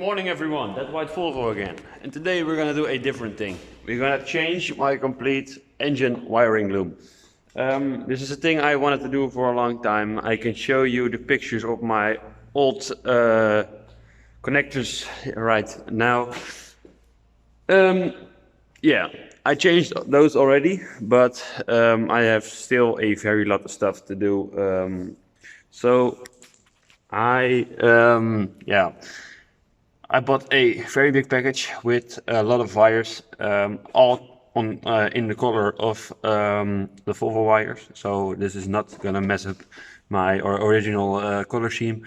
morning everyone, that's White Volvo again. And today we're gonna do a different thing. We're gonna change my complete engine wiring loom. This is a thing I wanted to do for a long time. I can show you the pictures of my old connectors right now. Yeah, I changed those already, but I have still a very lot of stuff to do. I bought a very big package with a lot of wires, all on in the color of the Volvo wires. So this is not gonna mess up my original color scheme.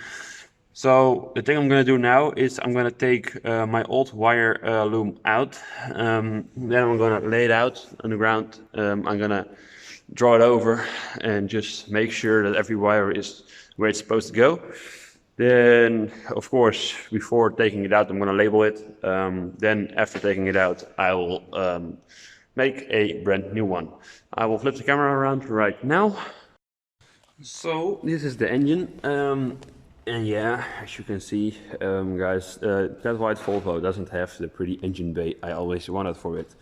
So the thing I'm gonna do now is I'm gonna take my old wire loom out. Then I'm gonna lay it out on the ground. I'm gonna draw it over and just make sure that every wire is where it's supposed to go. Then, of course, before taking it out, I'm going to label it. Then, after taking it out, I will make a brand new one. I will flip the camera around right now. So, this is the engine. And yeah, as you can see, guys, that white Volvo doesn't have the pretty engine bay I always wanted for it.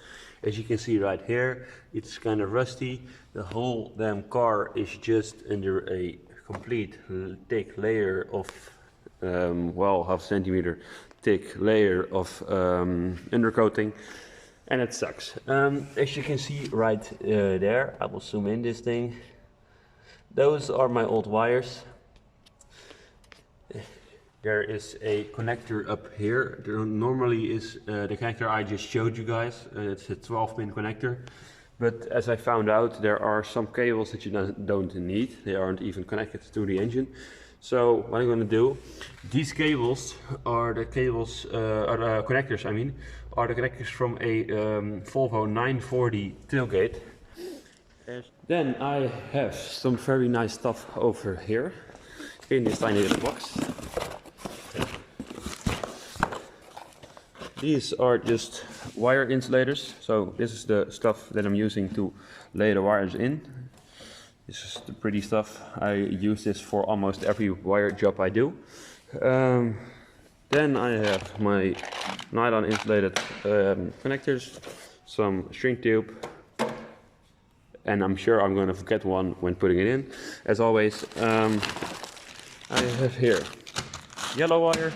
As you can see right here, it's kind of rusty. The whole damn car is just under a complete thick layer of, well, half centimeter thick layer of undercoating, and it sucks. As you can see right there, I will zoom in this thing. Those are my old wires. There is a connector up here. There normally is the connector I just showed you guys. It's a 12-pin connector. But as I found out, there are some cables that you don't need. They aren't even connected to the engine. So what I'm going to do, these cables are the cables, connectors I mean, are the connectors from a Volvo 940 tailgate. Then I have some very nice stuff over here in this tiny little box. These are just wire insulators, so this is the stuff that I'm using to lay the wires in. This is the pretty stuff. I use this for almost every wire job I do. Then I have my nylon insulated connectors, some shrink tube, and I'm sure I'm going to forget one when putting it in. As always, I have here yellow wire,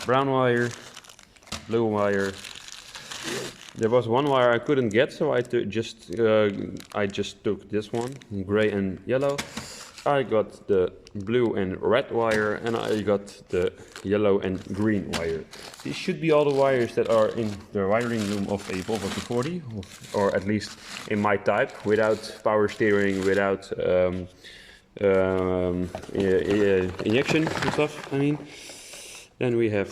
brown wire, blue wire. There was one wire I couldn't get, so I just took this one, gray and yellow. I got the blue and red wire, and I got the yellow and green wire. These should be all the wires that are in the wiring loom of a Volvo 240, or at least in my type, without power steering, without injection and stuff, I mean. Then we have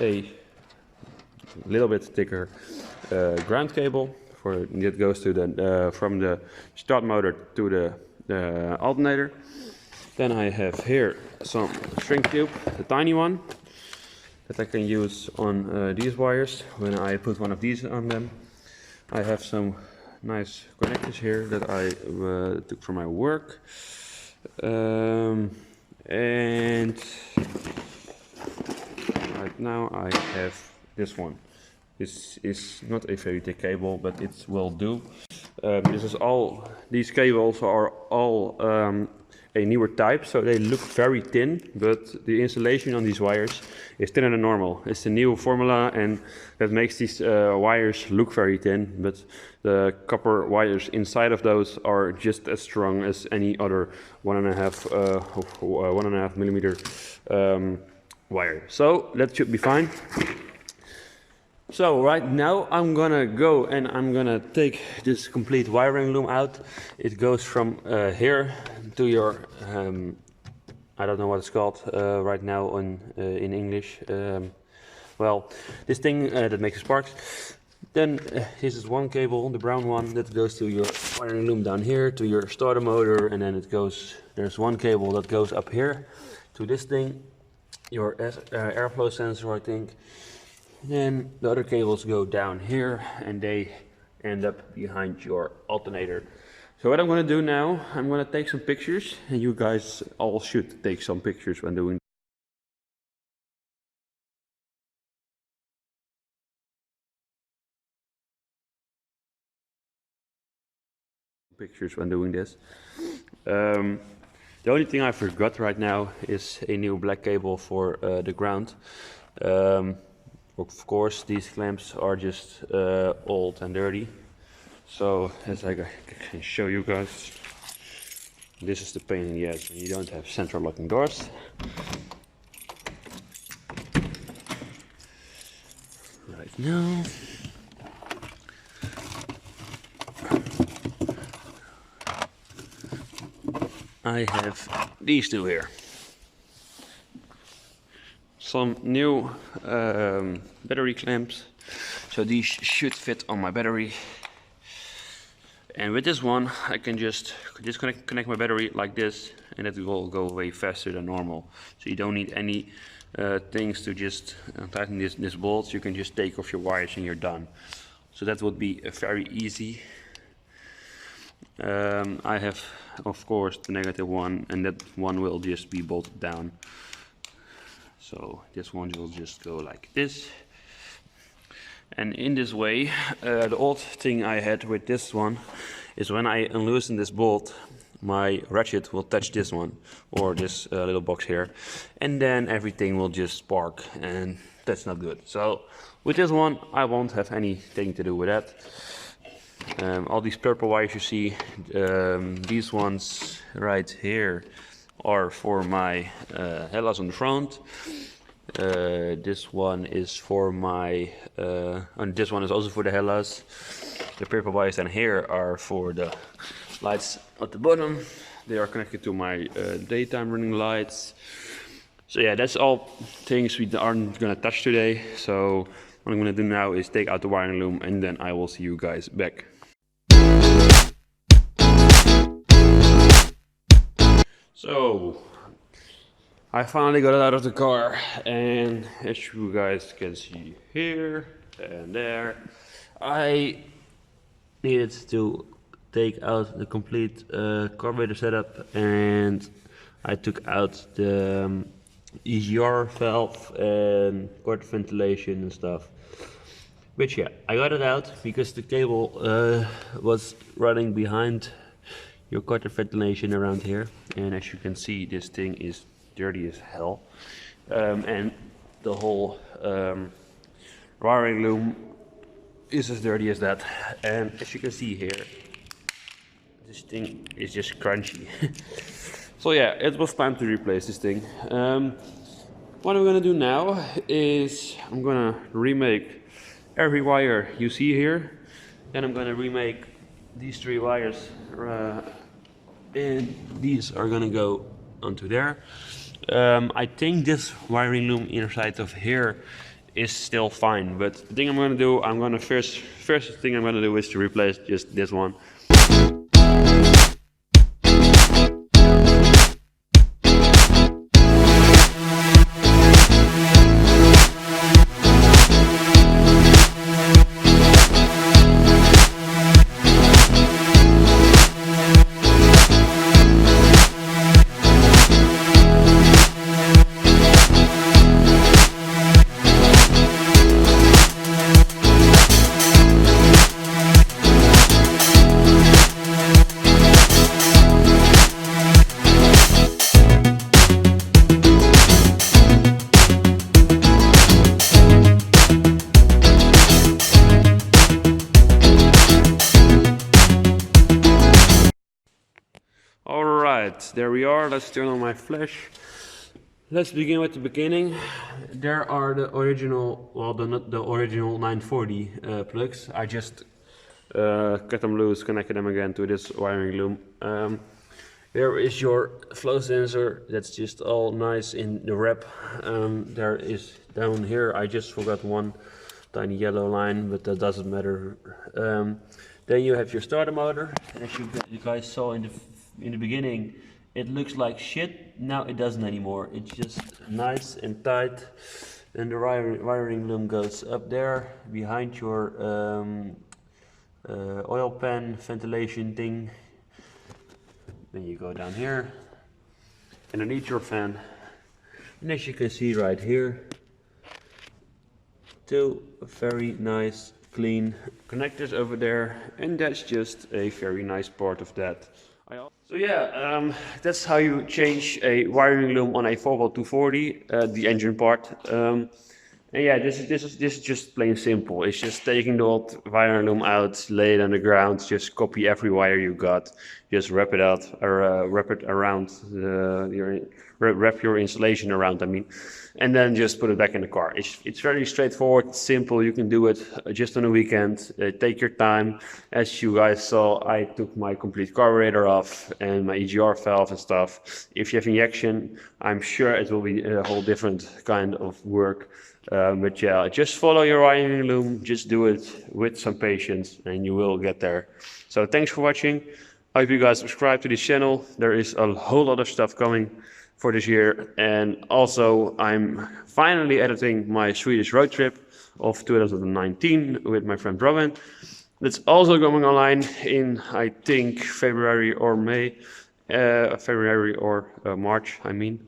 a little bit thicker ground cable that goes to the from the start motor to the alternator. Then I have here some shrink tube, the tiny one, that I can use on these wires when I put one of these on them. I have some nice connectors here that I took from my work, and right now I have this one. This is not a very thick cable, but it will do. These cables are all a newer type, so they look very thin, but the insulation on these wires is thinner than normal. It's a new formula, and that makes these wires look very thin, but the copper wires inside of those are just as strong as any other 1.5 millimeter wire. So that should be fine. So right now I'm gonna go and I'm gonna take this complete wiring loom out. It goes from here to your, I don't know what it's called right now in English. Well, this thing that makes sparks. Then this is one cable, the brown one, that goes to your wiring loom down here, to your starter motor, and then it goes, there's one cable that goes up here to this thing, your airflow sensor, I think. Then the other cables go down here and they end up behind your alternator. So what I'm going to do now, I'm going to take some pictures, and you guys all should take some pictures when doing pictures when doing this. The only thing I forgot right now is a new black cable for the ground. Of course, these clamps are just old and dirty. So as I can show you guys, this is the pain in the ass when you don't have central locking doors. Right now, I have these two here. Some new battery clamps, so these should fit on my battery. And with this one, I can just connect my battery like this, and it will go way faster than normal. So you don't need any things to just tighten this bolt. You can just take off your wires and you're done. So that would be very easy. I have, of course, the negative one, and that one will just be bolted down. So this one will just go like this. And in this way, the old thing I had with this one is when I unloosen this bolt, my ratchet will touch this one, or this little box here, and then everything will just spark, and that's not good. So with this one, I won't have anything to do with that. All these purple wires you see, these ones right here are for my hellas on the front. This one is for my, and this one is also for the hellas. The purple wires down here are for the lights at the bottom. They are connected to my daytime running lights. So yeah, that's all things we aren't gonna touch today. So what I'm gonna do now is take out the wiring loom, and then I will see you guys back. So I finally got it out of the car, and as you guys can see here and there, I needed to take out the complete carburetor setup, and I took out the EGR valve and quarter ventilation and stuff. Which yeah, I got it out because the cable was running behind your quarter ventilation around here, and as you can see, this thing is dirty as hell, and the whole wiring loom is as dirty as that. And as you can see here, this thing is just crunchy. So yeah, it was time to replace this thing. What I'm gonna do now is I'm gonna remake every wire you see here. Then I'm gonna remake these three wires, and these are gonna go onto there. I think this wiring loom inside of here is still fine, but the thing I'm gonna do, first thing I'm gonna do is to replace just this one. Alright, there we are. Let's turn on my flash. Let's begin with the beginning. There are the original, well, not the original 940 plugs. I just cut them loose, connected them again to this wiring loom. There is your flow sensor. That's just all nice in the wrap. There is down here, I just forgot one tiny yellow line, but that doesn't matter. Then you have your starter motor. As you guys saw in the beginning, it looks like shit. Now it doesn't anymore. It's just nice and tight. And the wiring loom goes up there behind your oil pan ventilation thing. Then you go down here underneath your fan, and as you can see right here, two very nice clean connectors over there, and that's just a very nice part of that. So yeah, that's how you change a wiring loom on a Volvo 240, the engine part. And yeah, this is just plain simple. It's just taking the old wiring loom out, lay it on the ground, just copy every wire you got, just wrap it out or wrap it around wrap your insulation around. I mean, and then just put it back in the car. It's very straightforward, simple. You can do it just on a weekend. Take your time. As you guys saw, I took my complete carburetor off and my EGR valve and stuff. If you have injection, I'm sure it will be a whole different kind of work. But yeah, just follow your wiring loom, just do it with some patience and you will get there. So thanks for watching. I hope you guys subscribe to this channel. There is a whole lot of stuff coming for this year. And also I'm finally editing my Swedish road trip of 2019 with my friend Robin. That's also going online in, I think, February or March, I mean.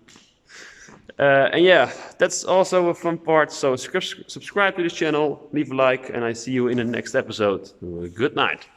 And yeah, that's also a fun part. So subscribe to this channel, leave a like, and I see you in the next episode. Good night.